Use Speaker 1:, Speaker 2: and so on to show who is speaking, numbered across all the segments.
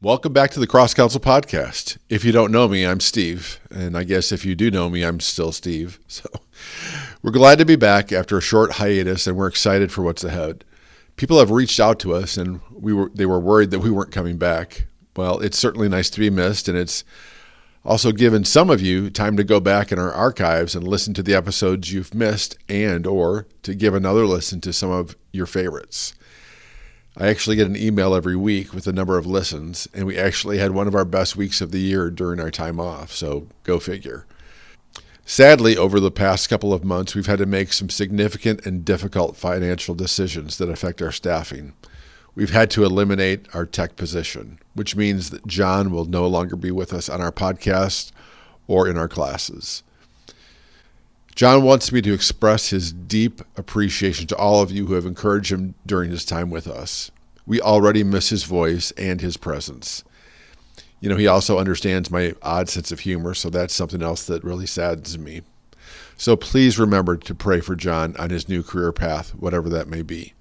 Speaker 1: Welcome back to the CrossCounsel podcast. If you don't know me, I'm Steve. And I guess if you do know me, I'm still Steve. So we're glad to be back after a short hiatus, and we're excited for what's ahead. People have reached out to us, and they were worried that we weren't coming back. Well, it's certainly nice to be missed, and it's also given some of you time to go back in our archives and listen to the episodes you've missed and or to give another listen to some of your favorites. I actually get an email every week with a number of listens, and we actually had one of our best weeks of the year during our time off, so go figure. Sadly, over the past couple of months, we've had to make some significant and difficult financial decisions that affect our staffing. We've had to eliminate our tech position, which means that John will no longer be with us on our podcast or in our classes. John wants me to express his deep appreciation to all of you who have encouraged him during his time with us. We already miss his voice and his presence. He also understands my odd sense of humor, so that's something else that really saddens me. So please remember to pray for John on his new career path, whatever that may be.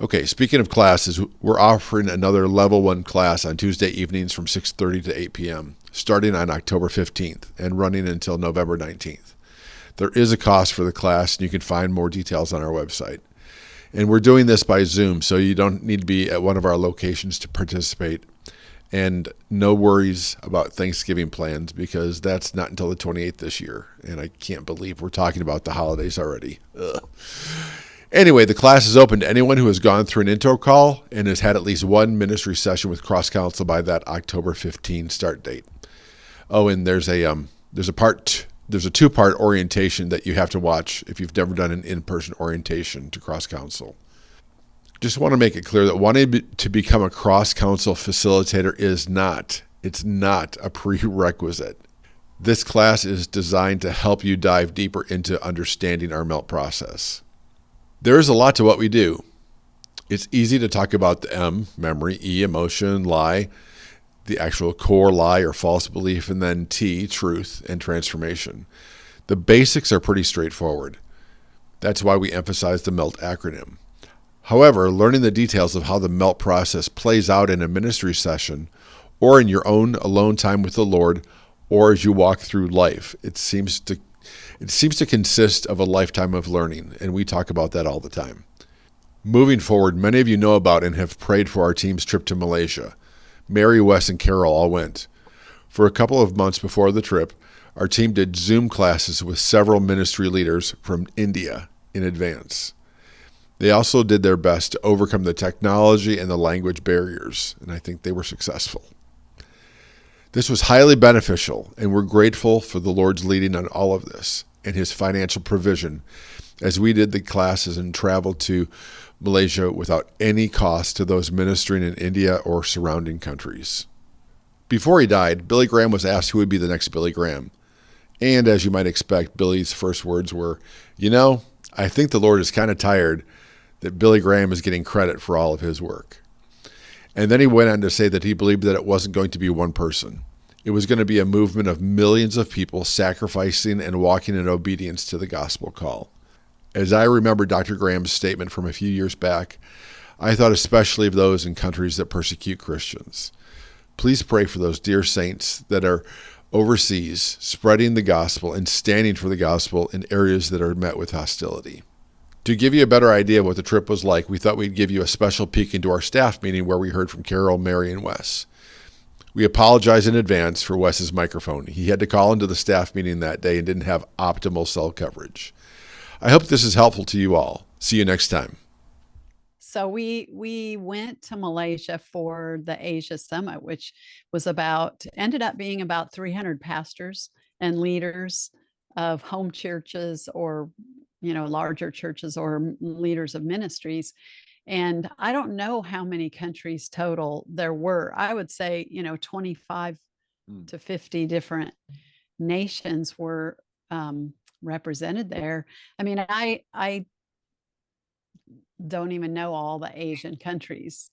Speaker 1: Okay, speaking of classes, we're offering another Level 1 class on Tuesday evenings from 6:30 to 8 p.m., starting on October 15th and running until November 19th. There is a cost for the class, and you can find more details on our website. And we're doing this by Zoom, so you don't need to be at one of our locations to participate. And no worries about Thanksgiving plans, because that's not until the 28th this year. And I can't believe we're talking about the holidays already. Ugh. Anyway, the class is open to anyone who has gone through an intro call and has had at least one ministry session with CrossCounsel by that October 15 start date. Oh, and there's a two-part orientation that you have to watch if you've never done an in-person orientation to CrossCounsel. Just want to make it clear that wanting to become a CrossCounsel facilitator it's not a prerequisite. This class is designed to help you dive deeper into understanding our MELT process. There is a lot to what we do. It's easy to talk about the M, memory, E, emotion, lie, the actual core lie or false belief, and then T, truth and transformation. The basics are pretty straightforward. That's why we emphasize the MELT acronym. However, learning the details of how the MELT process plays out in a ministry session or in your own alone time with the Lord or as you walk through life, it seems to consist of a lifetime of learning, and we talk about that all the time. Moving forward, many of you know about and have prayed for our team's trip to Malaysia. Mary, Wes, and Carol all went. For a couple of months before the trip, our team did Zoom classes with several ministry leaders from India in advance. They also did their best to overcome the technology and the language barriers, and I think they were successful. This was highly beneficial, and we're grateful for the Lord's leading on all of this and his financial provision as we did the classes and traveled to Malaysia without any cost to those ministering in India or surrounding countries. Before he died, Billy Graham was asked who would be the next Billy Graham. And as you might expect, Billy's first words were, I think the Lord is kind of tired that Billy Graham is getting credit for all of his work. And then he went on to say that he believed that it wasn't going to be one person. It was going to be a movement of millions of people sacrificing and walking in obedience to the gospel call. As I remember Dr. Graham's statement from a few years back, I thought especially of those in countries that persecute Christians. Please pray for those dear saints that are overseas, spreading the gospel and standing for the gospel in areas that are met with hostility. To give you a better idea of what the trip was like, we thought we'd give you a special peek into our staff meeting where we heard from Carol, Mary, and Wes. We apologize in advance for Wes's microphone. He had to call into the staff meeting that day and didn't have optimal cell coverage. I hope this is helpful to you all. See you next time.
Speaker 2: So we went to Malaysia for the Asia Summit, which ended up being about 300 pastors and leaders of home churches or larger churches or leaders of ministries. And I don't know how many countries total there were. I would say 25 to 50 different nations were represented there. I mean, I don't even know all the Asian countries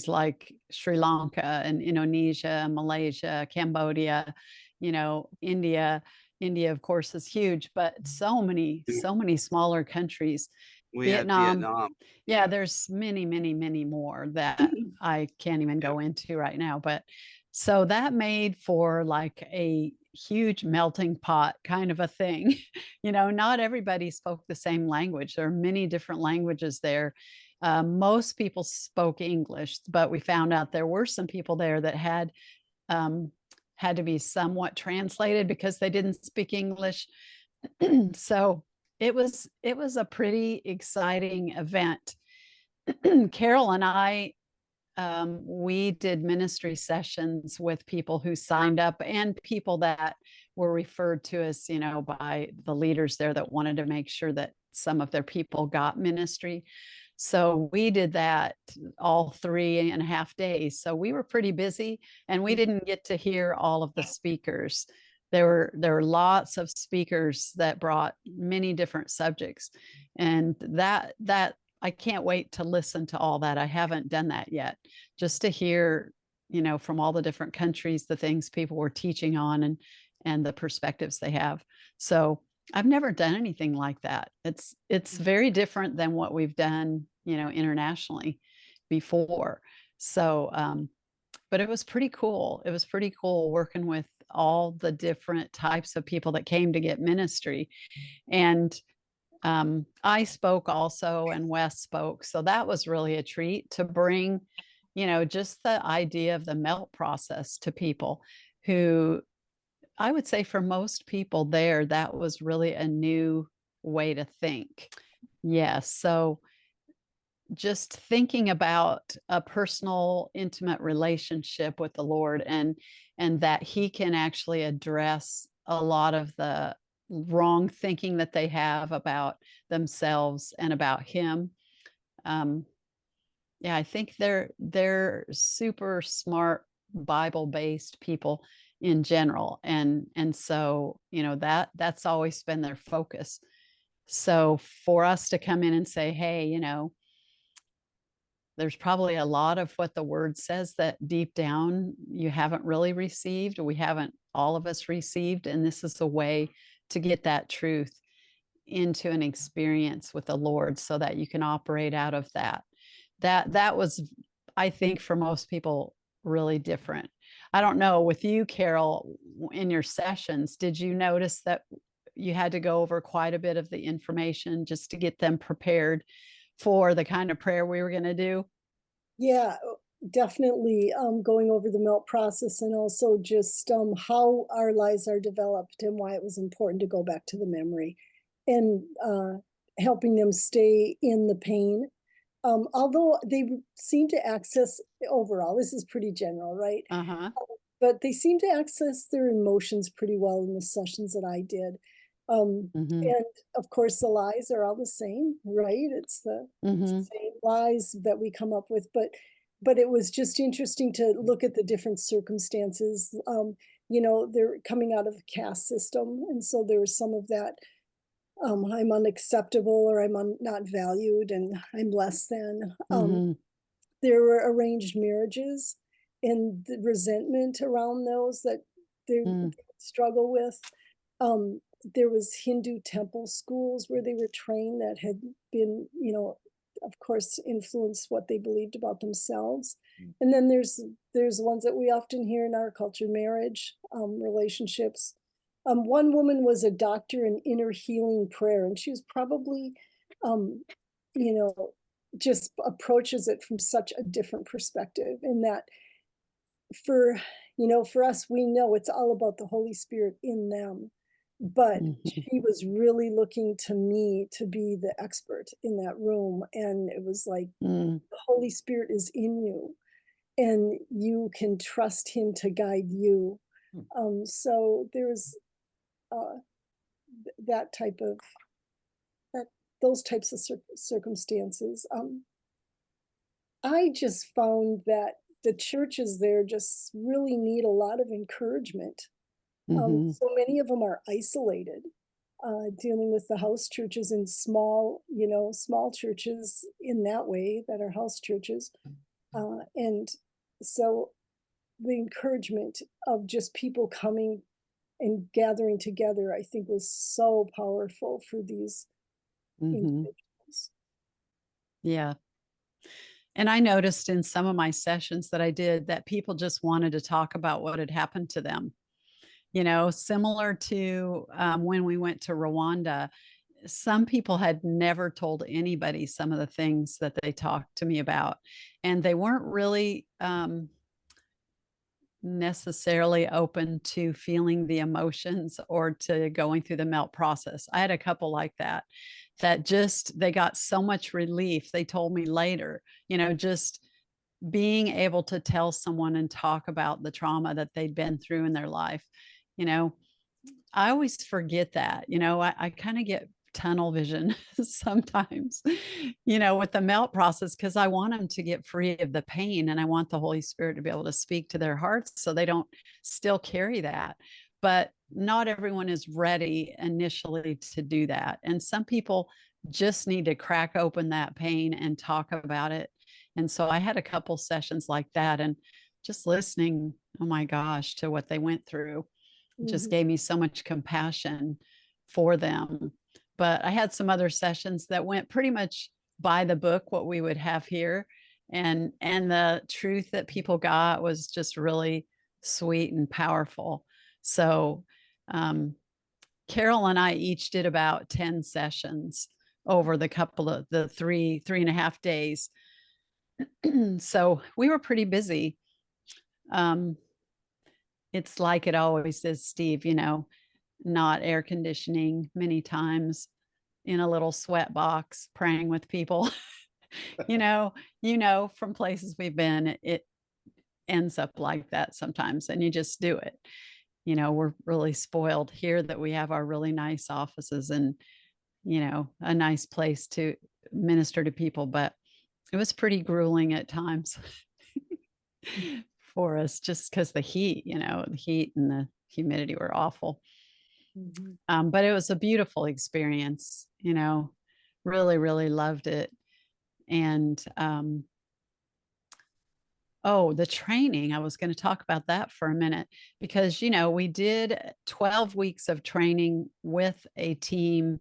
Speaker 2: like Sri Lanka and Indonesia, Malaysia, Cambodia, India. India, of course, is huge, but so many smaller countries.
Speaker 3: We had
Speaker 2: Vietnam.
Speaker 3: Vietnam.
Speaker 2: Yeah, there's many, many, many more that I can't even go into right now. But so that made for like a huge melting pot kind of a thing. Not everybody spoke the same language. There are many different languages there. Most people spoke English, but we found out there were some people there that had to be somewhat translated because they didn't speak English. So it was a pretty exciting event. Carol and I, we did ministry sessions with people who signed up and people that were referred to us, by the leaders there that wanted to make sure that some of their people got ministry. So we did that all 3.5 days. So we were pretty busy and we didn't get to hear all of the speakers. There were lots of speakers that brought many different subjects. And that I can't wait to listen to all that. I haven't done that yet, just to hear, from all the different countries, the things people were teaching on and the perspectives they have. So I've never done anything like that. It's very different than what we've done, internationally before. So, but it was pretty cool. It was pretty cool working with all the different types of people that came to get ministry. And I spoke also, and Wes spoke. So that was really a treat to bring, just the idea of the melt process to people who, I would say for most people there, that was really a new way to think. Yes. So just thinking about a personal, intimate relationship with the Lord and that he can actually address a lot of the wrong thinking that they have about themselves and about him. Yeah, I think they're super smart Bible-based people in general. And so, that's always been their focus. So for us to come in and say, hey, there's probably a lot of what the word says that deep down you haven't really received, or we haven't all of us received. And this is a way to get that truth into an experience with the Lord so that you can operate out of that. That was, I think, for most people, really different. I don't know, with you, Carol, in your sessions, did you notice that you had to go over quite a bit of the information just to get them prepared for the kind of prayer we were going to do?
Speaker 4: Yeah, definitely going over the melt process, and also just how our lives are developed and why it was important to go back to the memory, and helping them stay in the pain. Although they seem to access, overall, this is pretty general, right?
Speaker 2: Uh-huh.
Speaker 4: But they seem to access their emotions pretty well in the sessions that I did. And of course, the lies are all the same, right? It's the same lies that we come up with, but it was just interesting to look at the different circumstances. They're coming out of a caste system, and so there was some of that. I'm unacceptable, or I'm not valued, and I'm less than. There were arranged marriages and the resentment around those that they struggle with. There was Hindu temple schools where they were trained that had been, of course, influenced what they believed about themselves. And then there's ones that we often hear in our culture: marriage, relationships. One woman was a doctor in inner healing prayer, and she was probably, just approaches it from such a different perspective. In that, for us, we know it's all about the Holy Spirit in them. But she was really looking to me to be the expert in that room. And it was like, the Holy Spirit is in you, and you can trust him to guide you. So there's those types of circumstances. I just found that the churches there just really need a lot of encouragement. So many of them are isolated, dealing with the house churches and small churches in that way that are house churches. And so the encouragement of just people coming and gathering together, I think, was so powerful for these individuals.
Speaker 2: Yeah. And I noticed in some of my sessions that I did that people just wanted to talk about what had happened to them. Similar to when we went to Rwanda, some people had never told anybody some of the things that they talked to me about. And they weren't really necessarily open to feeling the emotions or to going through the melt process. I had a couple like that just they got so much relief. They told me later, just being able to tell someone and talk about the trauma that they'd been through in their life. you know I always forget that. I kind of get tunnel vision sometimes, with the melt process, because I want them to get free of the pain and I want the Holy Spirit to be able to speak to their hearts so they don't still carry that. But not everyone is ready initially to do that. And some people just need to crack open that pain and talk about it. And so I had a couple sessions like that, and just listening, oh my gosh, to what they went through just gave me so much compassion for them. But I had some other sessions that went pretty much by the book, what we would have here. And the truth that people got was just really sweet and powerful. So Carol and I each did about 10 sessions over the 3.5 days. So we were pretty busy. It's like it always is, Steve, not air conditioning, many times in a little sweat box, praying with people. From places we've been, it ends up like that sometimes, and you just do it. We're really spoiled here that we have our really nice offices and, a nice place to minister to people, but it was pretty grueling at times for us, just because the heat and the humidity were awful. But it was a beautiful experience, really, really loved it. And the training, I was going to talk about that for a minute, because, we did 12 weeks of training with a team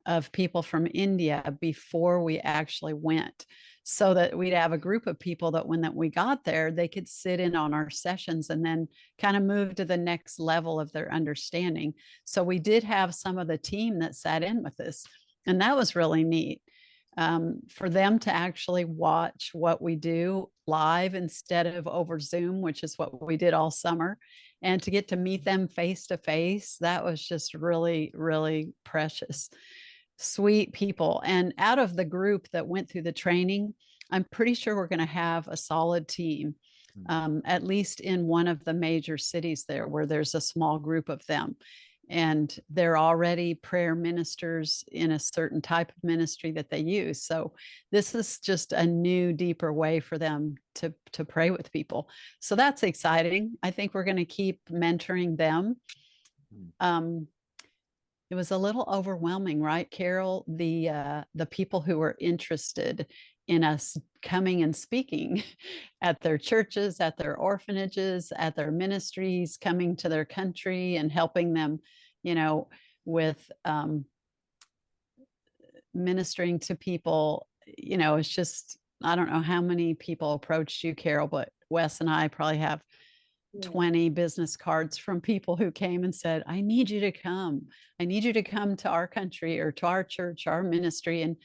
Speaker 2: of people from India before we actually went, so that we'd have a group of people that when we got there, they could sit in on our sessions and then kind of move to the next level of their understanding. So we did have some of the team that sat in with us, and that was really neat. For them to actually watch what we do live instead of over Zoom, which is what we did all summer, and to get to meet them face to face, that was just really, really precious. Sweet people. And out of the group that went through the training, I'm pretty sure we're going to have a solid team, at least in one of the major cities there, where there's a small group of them. And they're already prayer ministers in a certain type of ministry that they use. So this is just a new, deeper way for them to pray with people. So that's exciting. I think we're going to keep mentoring them. It was a little overwhelming, right, Carol? The people who were interested in us coming and speaking at their churches, at their orphanages, at their ministries, coming to their country and helping them, with ministering to people. It's just, I don't know how many people approached you, Carol, but Wes and I probably have 20 business cards from people who came and said, I need you to come. I need you to come to our country or to our church, our ministry. And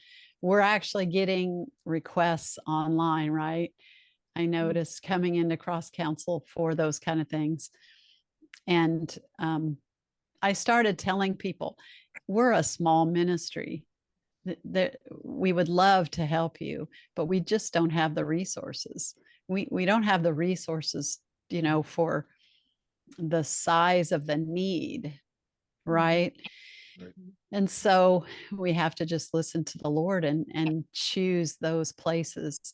Speaker 2: we're actually getting requests online, right? I noticed coming into CrossCounsel for those kind of things. And I started telling people, we're a small ministry, that we would love to help you, but we just don't have the resources. We don't have the resources, for the size of the need, right? And so we have to just listen to the Lord and choose those places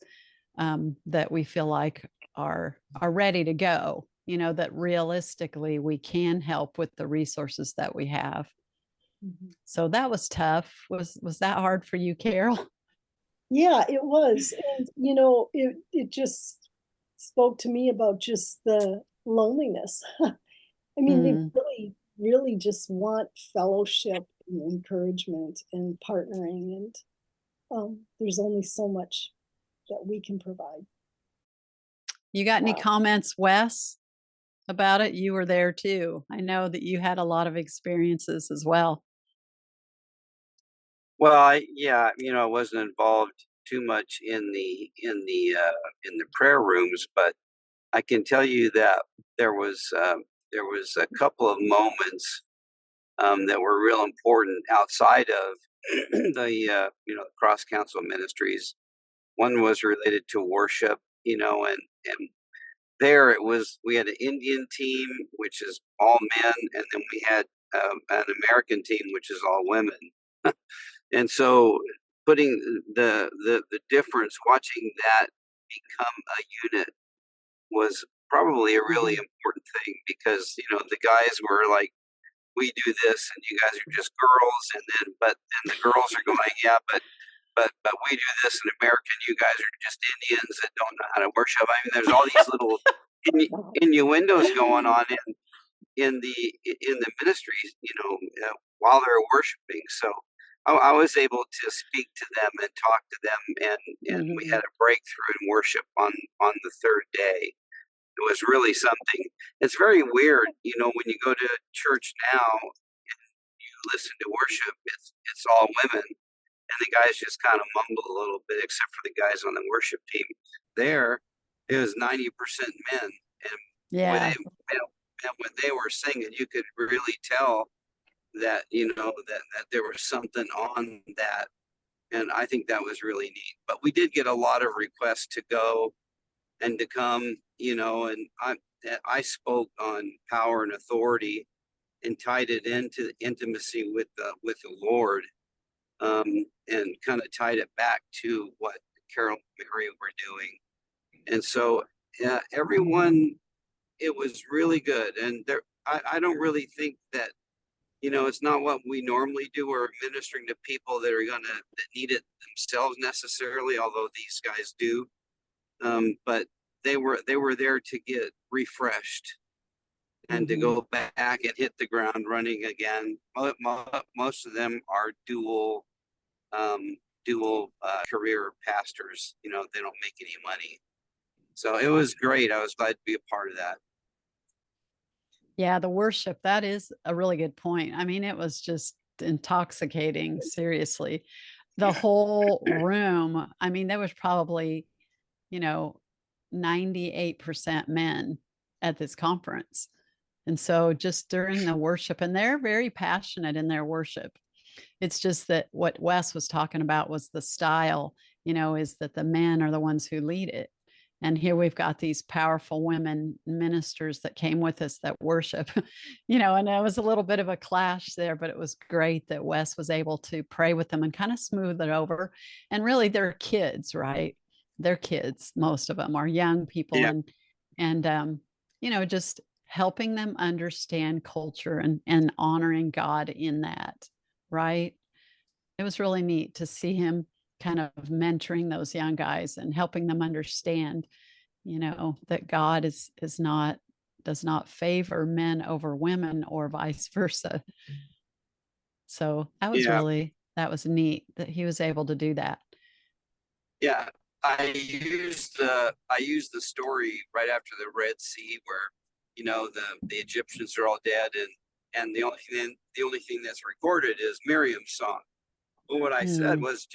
Speaker 2: that we feel like are ready to go, that realistically we can help with the resources that we have. So that was tough. Was that hard for you, Carol?
Speaker 4: Yeah, it was. And, it just spoke to me about just the loneliness. I mean, they really, really just want fellowship and encouragement and partnering. there's only so much that we can provide.
Speaker 2: You got any comments, Wes, about it? You were there too. I know that you had a lot of experiences as well.
Speaker 3: Well, I wasn't involved too much in the prayer rooms, but I can tell you that there was a couple of moments that were real important outside of the CrossCounsel ministries. One was related to worship, and there we had an Indian team, which is all men, and then we had an American team, which is all women. And so putting the difference, watching that become a unit was probably a really important thing, because, the guys were like, we do this and you guys are just girls. But then the girls are going, yeah, but we do this in America and you guys are just Indians that don't know how to worship. I mean, there's all these little innuendos going on in the ministries, while they're worshiping. So I was able to speak to them and talk to them, and we had a breakthrough in worship on the third day. It was really something. It's very weird, when you go to church now and you listen to worship, it's all women, and the guys just kind of mumble a little bit, except for the guys on the worship team. There, it was 90% men, and when they were singing, you could really tell that that there was something on that, and I think that was really neat. But we did get a lot of requests to go and to come, and I spoke on power and authority and tied it into the intimacy with the Lord, and kind of tied it back to what Carol and Mary were doing. And so everyone, it was really good. And I don't really think that, it's not what we normally do. We're ministering to people that need it themselves necessarily, although these guys do. But they were there to get refreshed and to go back and hit the ground running again. Most of them are dual career pastors. They don't make any money. So it was great. I was glad to be a part of that.
Speaker 2: Yeah, the worship, that is a really good point. I mean, it was just intoxicating, seriously. The whole room, I mean, there was probably, 98% men at this conference. And so just during the worship, and they're very passionate in their worship. It's just that what Wes was talking about was the style, is that the men are the ones who lead it. And here we've got these powerful women ministers that came with us that worship, and it was a little bit of a clash there, but it was great that Wes was able to pray with them and kind of smooth it over. And really, they're kids, right? They're kids. Most of them are young people.
Speaker 3: Yeah.
Speaker 2: And just helping them understand culture and honoring God in that, right? It was really neat to see him kind of mentoring those young guys and helping them understand, that God does not favor men over women or vice versa. So that was neat that he was able to do that.
Speaker 3: Yeah. I used the story right after the Red Sea where, the Egyptians are all dead, and the only thing that's recorded is Miriam's song. Well, what I said was,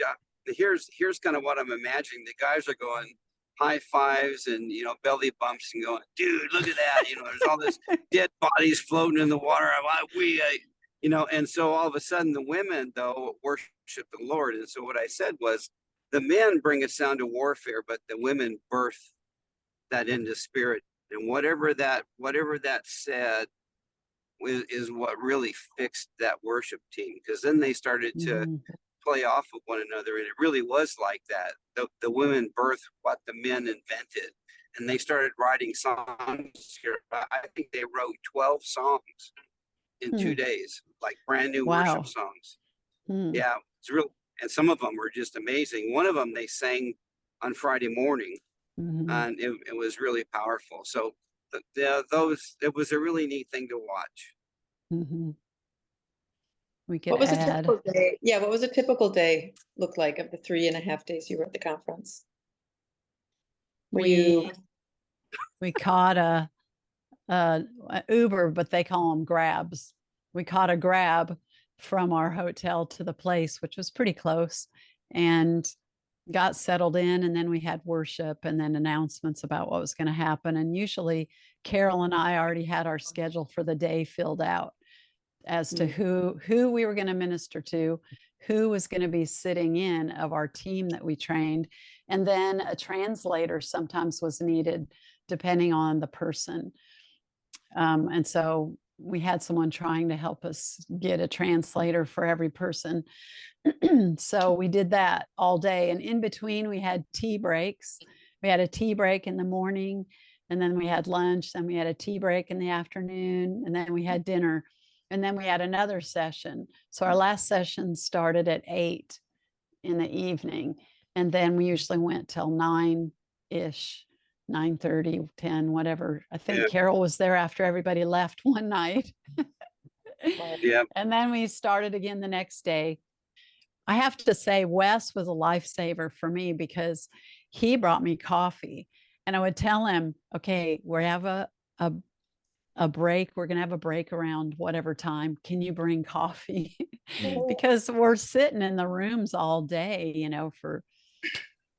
Speaker 3: here's kind of what I'm imagining. The guys are going high fives and, belly bumps and going, dude, look at that. There's all this dead bodies floating in the water. And so all of a sudden the women, though, worship the Lord. And so what I said was, the men bring a sound of warfare, but the women birth that into spirit. And whatever that said is what really fixed that worship team, because then they started to play off of one another, and it really was like that. The women birthed what the men invented, and they started writing songs here. I think they wrote 12 songs in 2 days, like brand new worship songs. Yeah, it's real. And some of them were just amazing. One of them they sang on Friday morning, and it was really powerful. So it was a really neat thing to watch.
Speaker 2: We could
Speaker 5: What was a
Speaker 2: add.
Speaker 5: typical day? Yeah, what was a typical day look like of the 3.5 days you were at the conference?
Speaker 2: We caught a Uber, but they call them grabs. We caught a grab from our hotel to the place, which was pretty close, and got settled in. And then we had worship and then announcements about what was going to happen. And usually Carol and I already had our schedule for the day filled out as to who we were going to minister to, who was going to be sitting in of our team that we trained. And then a translator sometimes was needed depending on the person. And so we had someone trying to help us get a translator for every person. So we did that all day. And in between, we had tea breaks. We had a tea break in the morning, and then we had lunch, then we had a tea break in the afternoon, and then we had dinner. And then we had another session. So our last session started at 8 in the evening. And then we usually went till 9-ish, 9:30, 10, whatever. I think Carol was there after everybody left one night.
Speaker 3: Yeah.
Speaker 2: And then we started again the next day. I have to say, Wes was a lifesaver for me because he brought me coffee. And I would tell him, okay, we have a break. We're going to have a break around whatever time. Can you bring coffee? Because we're sitting in the rooms all day, for,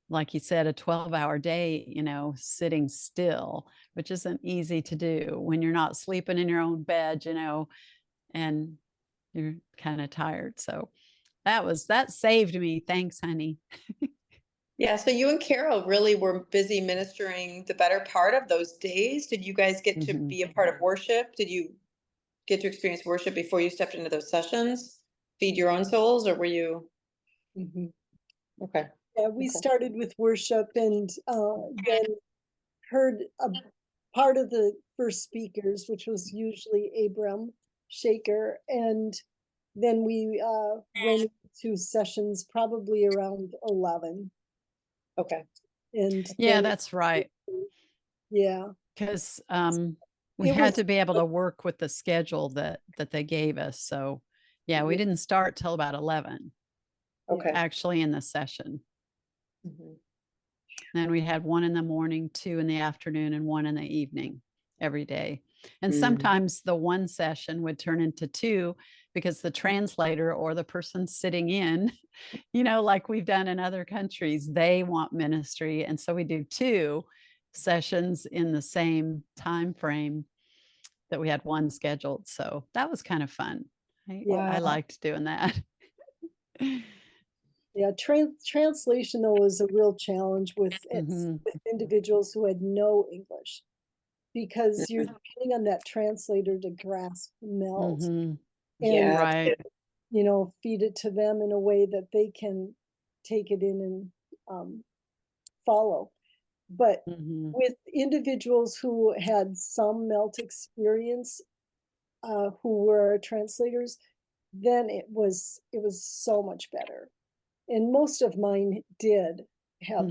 Speaker 2: like you said, a 12-hour day, sitting still, which isn't easy to do when you're not sleeping in your own bed, and you're kind of tired. So that saved me. Thanks, honey.
Speaker 5: Yeah, so you and Carol really were busy ministering the better part of those days. Did you guys get to be a part of worship? Did you get to experience worship before you stepped into those sessions? Feed your own souls, or were you? Okay.
Speaker 4: Yeah, we started with worship and then heard a part of the first speakers, which was usually Abram Shaker. And then we went to sessions probably around 11.
Speaker 5: Okay.
Speaker 4: And
Speaker 2: yeah, that's right.
Speaker 4: Yeah.
Speaker 2: Because we had to be able to work with the schedule that they gave us. So yeah, we didn't start till about 11.
Speaker 5: Okay.
Speaker 2: Actually in the session. Then we had 1 in the morning, 2 in the afternoon, and 1 in the evening every day. And sometimes the one session would turn into 2 because the translator or the person sitting in, like we've done in other countries, they want ministry. And so we do 2 sessions in the same time frame that we had one scheduled. So that was kind of fun. I liked doing that.
Speaker 4: Yeah, translation though was a real challenge with individuals who had no English, because you're depending on that translator to grasp the melt and
Speaker 2: right.
Speaker 4: Feed it to them in a way that they can take it in and follow. But with individuals who had some melt experience, who were translators, then it was so much better. And most of mine did have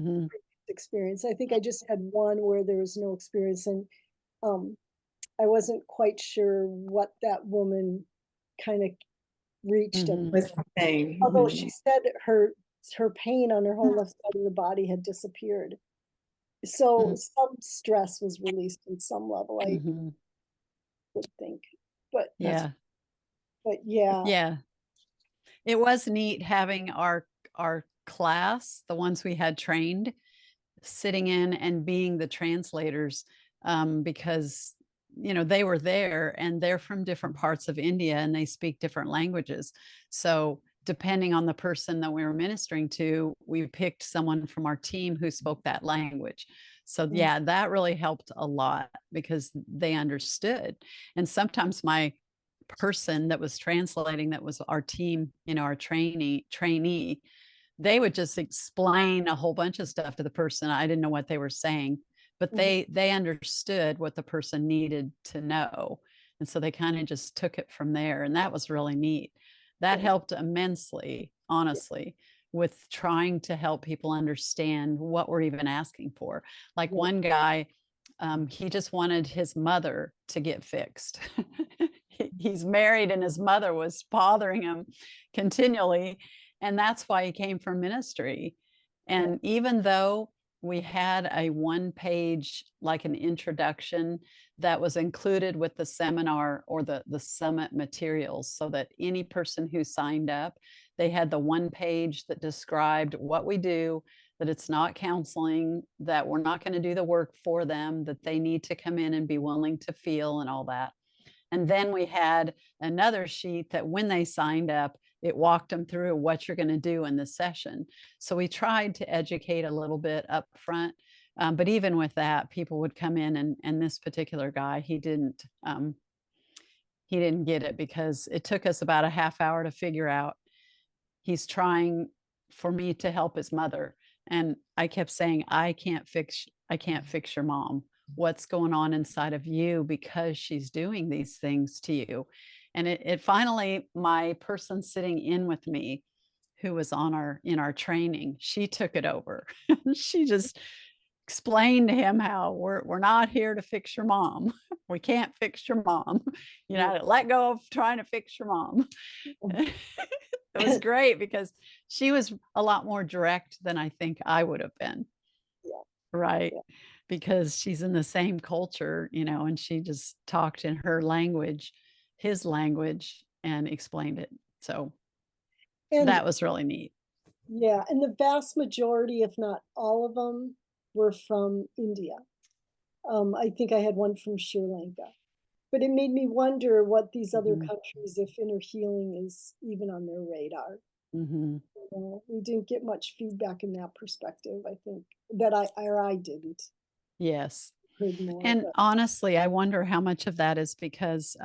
Speaker 4: experience. I think I just had one where there was no experience, and I wasn't quite sure what that woman kind of reached. Although she said her pain on her whole left side of the body had disappeared. So some stress was released in some level, I would think. But yeah.
Speaker 2: It was neat having our class, the ones we had trained, sitting in and being the translators, because they were there and they're from different parts of India and they speak different languages. So depending on the person that we were ministering to, we picked someone from our team who spoke that language. So yeah, that really helped a lot because they understood. And sometimes my person that was translating, that was our team, our trainee, they would just explain a whole bunch of stuff to the person. I didn't know what they were saying, but they understood what the person needed to know. And so they kind of just took it from there. And that was really neat. That helped immensely, honestly, with trying to help people understand what we're even asking for. Like one guy, he just wanted his mother to get fixed. he's married and his mother was bothering him continually. And that's why he came from ministry. And even though we had a 1-page, like an introduction that was included with the seminar or the summit materials, so that any person who signed up, they had the 1 page that described what we do, that it's not counseling, that we're not going to do the work for them, that they need to come in and be willing to feel and all that. And then we had another sheet that when they signed up, it walked them through what you're going to do in the session. So we tried to educate a little bit up front. But even with that, people would come in, and this particular guy, he didn't get it, because it took us about a half hour to figure out he's trying for me to help his mother. And I kept saying, I can't fix your mom. What's going on inside of you, because she's doing these things to you. And it finally, my person sitting in with me, who was in our training, she took it over. She just explained to him how we're not here to fix your mom. We can't fix your mom. You know, let go of trying to fix your mom. It was great, because she was a lot more direct than I think I would have been. Right. Because she's in the same culture, you know, and she just talked in her language, his language, and explained it. So that was really neat.
Speaker 4: Yeah. And the vast majority, if not all of them, were from India. I think I had one from Sri Lanka. But it made me wonder what these other countries, if inner healing is even on their radar. You know, we didn't get much feedback in that perspective, I think, that I didn't.
Speaker 2: Yes.
Speaker 4: Heard more,
Speaker 2: And
Speaker 4: but
Speaker 2: honestly, I wonder how much of that is because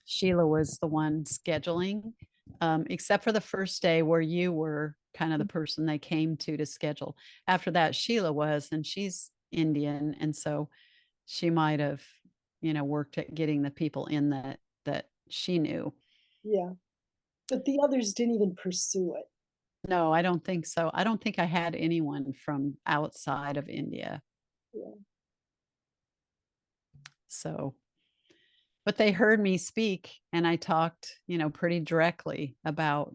Speaker 2: Sheila was the one scheduling, except for the first day where you were kind of the person they came to schedule. After that, Sheila was, and she's Indian. And so she might have, you know, worked at getting the people in that she knew.
Speaker 4: yeah. But the others didn't even pursue it.
Speaker 2: No, I don't think so. I don't think I had anyone from outside of India.
Speaker 4: Yeah.
Speaker 2: So, but they heard me speak, and I talked, you know, pretty directly about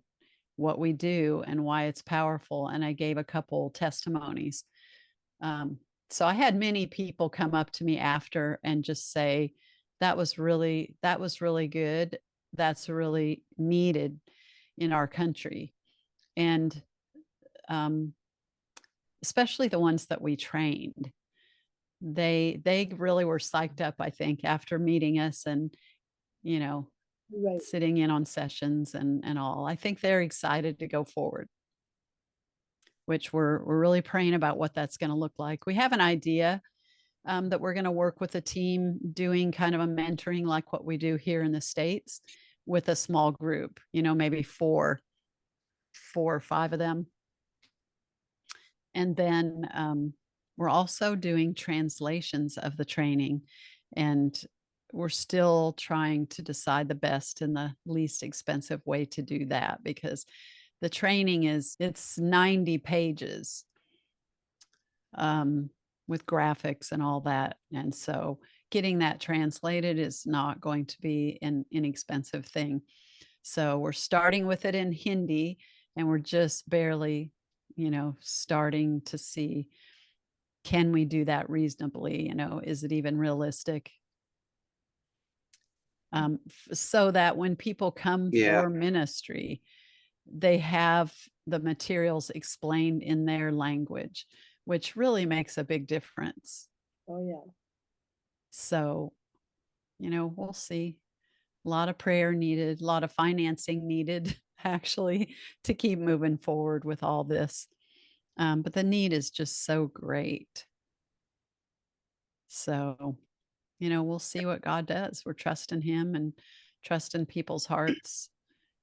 Speaker 2: what we do and why it's powerful. And I gave a couple testimonies. So I had many people come up to me after and just say, that was really good. That's really needed in our country. And especially the ones that we trained, they really were psyched up, I think, after meeting us and, you know, sitting in on sessions and all. I think they're excited to go forward, which we're really praying about what that's going to look like. We have an idea that we're going to work with a team doing kind of a mentoring like what we do here in the States with a small group, you know, maybe four or five of them. And then we're also doing translations of the training, and we're still trying to decide the best and the least expensive way to do that, because the training it's 90 pages with graphics and all that. And so getting that translated is not going to be an inexpensive thing. So we're starting with it in Hindi, and we're just barely, you know, starting to see, can we do that reasonably? You know, is it even realistic? So that when people come for ministry, they have the materials explained in their language, which really makes a big difference.
Speaker 4: Oh, yeah.
Speaker 2: So, you know, we'll see. A lot of prayer needed, a lot of financing needed, actually, to keep moving forward with all this. But the need is just so great. So, you know, we'll see what God does. We're trusting Him and trusting people's hearts,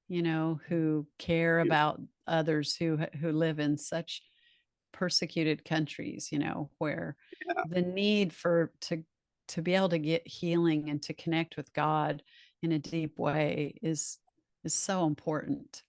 Speaker 2: you know, who care about others who live in such persecuted countries, you know, where the need to be able to get healing and to connect with God in a deep way is so important.